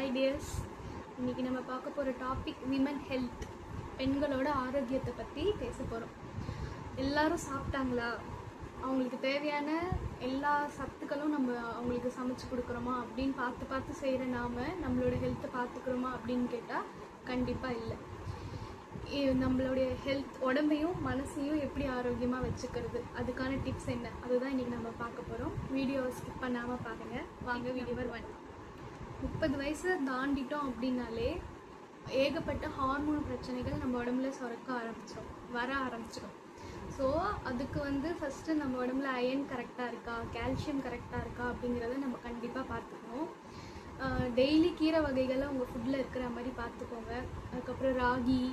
Hi tears, இன்றைக்கி நம்ம பார்க்க போகிற டாபிக் விமன் ஹெல்த், பெண்களோட ஆரோக்கியத்தை பற்றி பேச போகிறோம். எல்லோரும் சாப்பிட்டாங்களா, அவங்களுக்கு தேவையான எல்லா சத்துக்களும் நம்ம அவங்களுக்கு சமைச்சு கொடுக்குறோமா அப்படின்னு பார்த்து செய்கிற நம்மளோட ஹெல்த்தை பார்த்துக்கிறோமா அப்படின்னு கேட்டால் கண்டிப்பாக இல்லை. நம்மளுடைய ஹெல்த், உடம்பையும் மனசையும் எப்படி ஆரோக்கியமாக வச்சுக்கிறது, அதுக்கான டிப்ஸ் என்ன, அதுதான் இன்றைக்கி நம்ம பார்க்க போகிறோம். வீடியோவை ஸ்கிப் பண்ணாமல் பாருங்கள். வாங்க வீடியோவர் வேண்டாம். 30 வயசு தாண்டிட்டோம் அப்படின்னாலே ஏகப்பட்ட ஹார்மோன் பிரச்சனைகள் நம்ம உடம்புல வர ஆரம்பிச்சிடும். ஸோ அதுக்கு ஃபஸ்ட்டு நம்ம உடம்புல அயன் கரெக்டாக இருக்கா, கால்சியம் கரெக்டாக இருக்கா அப்படிங்கிறத நம்ம கண்டிப்பாக பார்த்துக்கணும். டெய்லி கீரை வகைகளை உங்கள் ஃபுட்டில் இருக்கிற மாதிரி பார்த்துக்கோங்க. அதுக்கப்புறம் ராகி,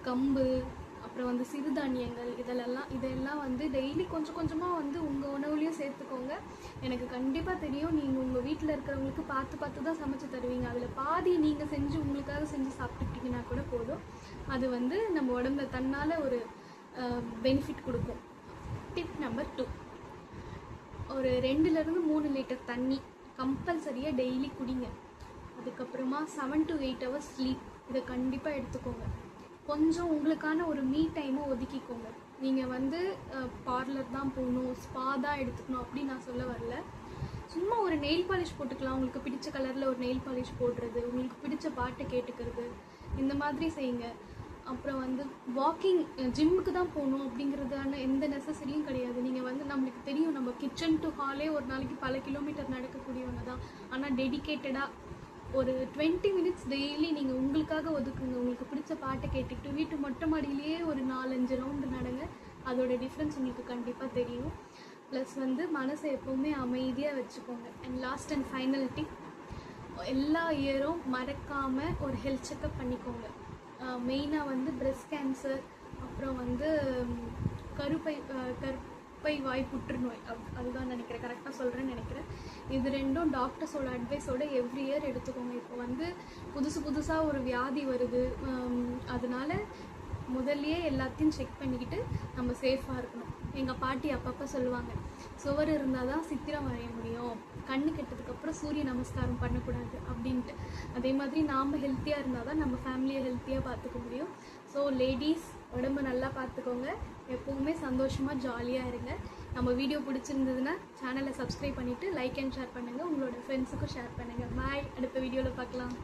கம்பு, அப்புறம் சிறுதானியங்கள், இதெல்லாம் டெய்லி கொஞ்சம் கொஞ்சமாக உங்கள் உணவுலையும் சேர்த்துக்கோங்க. எனக்கு கண்டிப்பாக தெரியும், நீங்கள் உங்கள் வீட்டில் இருக்கிறவங்களுக்கு பார்த்து தான் சமைச்சு தருவீங்க. அதில் பாதி நீங்கள் உங்களுக்காக செஞ்சு சாப்பிட்டுக்கிட்டிங்கன்னா கூட போதும். அது நம்ம உடம்புல தன்னால் ஒரு பெனிஃபிட் கொடுக்கும். டிப் நம்பர் 2, ஒரு 2-3 லிட்டர் தண்ணி கம்பல்சரியாக டெய்லி குடிங்க. அதுக்கப்புறமா 7 to 8 hours ஸ்லீப், இதை கண்டிப்பாக எடுத்துக்கோங்க. கொஞ்சம் உங்களுக்கான ஒரு மீ டைமை ஒதுக்கிக்கோங்க. நீங்கள் பார்லர் தான் போகணும், ஸ்பா தான் எடுத்துக்கணும் அப்படின்னு நான் சொல்ல வரல. சும்மா ஒரு நெயில் பாலிஷ் போட்டுக்கலாம். உங்களுக்கு பிடிச்ச கலரில் ஒரு நெயில் பாலிஷ் போடுறது, உங்களுக்கு பிடிச்ச பாட்டை கேட்டுக்கிறது, இந்த மாதிரி செய்யுங்க. அப்புறம் வாக்கிங், ஜிம்முக்கு தான் போகணும் அப்படிங்கிறதான எந்த நெசசரியும் கிடையாது. நீங்கள் நம்மளுக்கு தெரியும், நம்ம கிச்சன் டு ஹாலே ஒரு நாளைக்கு பல கிலோமீட்டர் நடக்கக்கூடியவங்க தான். ஆனால் டெடிக்கேட்டடாக ஒரு 20 minutes டெய்லி நீங்கள் உங்களுக்காக ஒதுக்குங்க. உங்களுக்கு பிடிச்ச பாட்டை கேட்டுக்கிட்டு வீட்டு மொட்டை மாடியிலேயே ஒரு 4-5 ரவுண்டு நடங்க. அதோட டிஃப்ரென்ஸ் உங்களுக்கு கண்டிப்பாக தெரியும். ப்ளஸ் மனசை எப்போவுமே அமைதியாக வச்சுக்கோங்க. And last and final tip, எல்லா இயரும் மறக்காமல் ஒரு ஹெல்த் செக்கப் பண்ணிக்கோங்க. மெயினாக பிரெஸ்ட் கேன்சர், அப்புறம் கருப்பை வாய் புற்றுநோய், அதுதான் நினைக்கிறேன், கரெக்டாக சொல்கிறேன்னு நினைக்கிறேன். இது ரெண்டும் டாக்டர்ஸோட அட்வைஸோட எவ்ரி இயர் எடுத்துக்கோங்க. இப்போ புதுசாக ஒரு வியாதி வருது, அதனால் முதல்லையே எல்லாத்தையும் செக் பண்ணிக்கிட்டு நம்ம சேஃபாக இருக்கணும். எங்கள் பாட்டி அப்பப்போ சொல்லுவாங்க, சுவர் இருந்தால் தான் சித்திரம் வரைய முடியும், கண்ணு கெட்டதுக்கப்புறம் சூரிய நமஸ்காரம் பண்ணக்கூடாது அப்படின்ட்டு. அதே மாதிரி நாம் ஹெல்த்தியாக இருந்தால் தான் நம்ம ஃபேமிலியை ஹெல்த்தியாக பார்த்துக்க முடியும். ஸோ லேடீஸ், உடம்பு நல்லா பார்த்துக்கோங்க, எப்போவுமே சந்தோஷமாக ஜாலியாக இருங்க. நம்ம வீடியோ பிடிச்சிருந்ததுன்னா சேனலை சப்ஸ்கிரைப் பண்ணிவிட்டு லைக் அண்ட் ஷேர் பண்ணுங்கள். உங்களோட ஃப்ரெண்ட்ஸுக்கும் ஷேர் பண்ணுங்கள். பாய், அடுத்த வீடியோவில் பார்க்கலாம்.